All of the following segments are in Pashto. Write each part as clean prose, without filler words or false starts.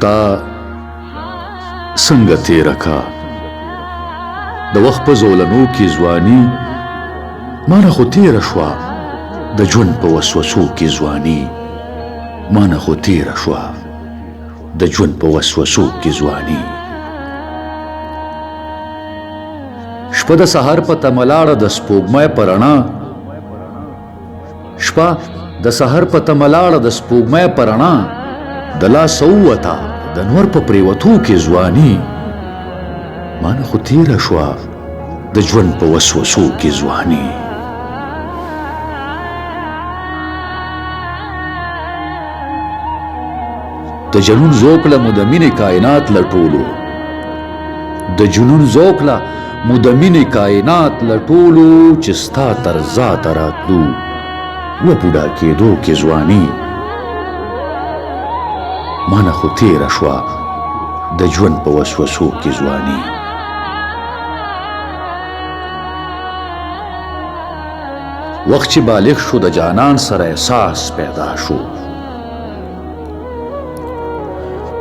تا څنګه تیره کا د وخت په زولنو کې ځواني مانه خو تیره شوه د ژوند په وسوسو کې ځواني مانه خو تیره شوه د ژوند په وسوسو کې ځواني شپه د سهار په تمه لاړه د سپوږمۍ په رڼا شپه د سهار په تمه لاړه د سپوږمۍ په رڼا د لاسه ووته د نور په پریوتو کې ځواني مانه خو تیره شوه د ژوند په وسوسو کې ځواني د جنون ذوق له مو د مینې کائنات لټولو د جنون ذوق له مو د مینې کائنات لټولو چې ستا تر ذاته راتلو و بوډا کېدو کې ځواني مانه خو تیره شوه د ژوند په وسوسو کې ځواني وخت چې بالغ شو د جانان سره احساس پیدا شو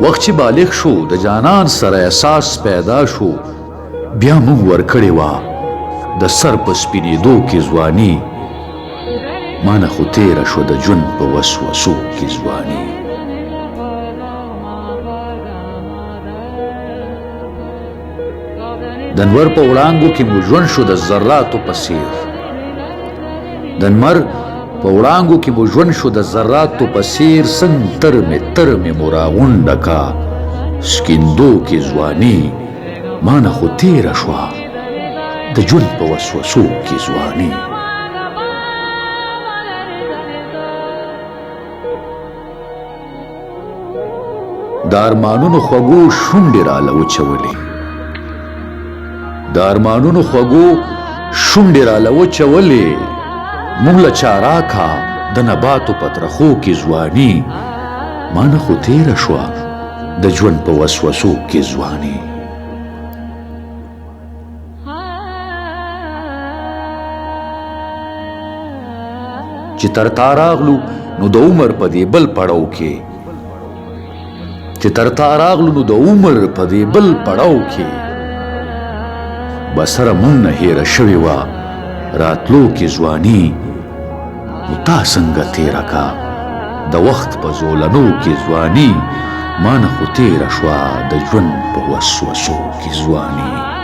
وخت چې بالغ شو د جانان سره احساس پیدا شو بیا موږ ورکړې وه د سر په سپینېدو کې ځواني مانه خو تیره شوه د ژوند په وسوسو کې ځواني د نور په وړانګو کې مو ژوند شو د ذراتو په څیر د نمر په وړانګو کې مو ژوند شو د ذراتو په څیر څنګ تر مې مو راغونډه کا سکیندو کې ځواني مانه خو تیره شوه د ژوند په وسوسو کې ځواني د ارمانونو خوږو شونډې راله وچولې د ارمانونو خوږو شونډې راله وچولې موږ له چا راکا د نباتو په ترخو کې ځواني مانه خو تیره شوه د ژوند په وسوسو کې ځواني چې تر تا راغلو نو د عمر په دې بل پړاو کې چې تر تا راغلو نو د عمر په دې بل پړاو کې بسره مونږ نه هیره شوې وه راتلو کې ځواني نو تا څنګه تیره کا د وخت په زولنو کې ځواني مانه خو تیره شوه د ژوند په وسوسو کې ځواني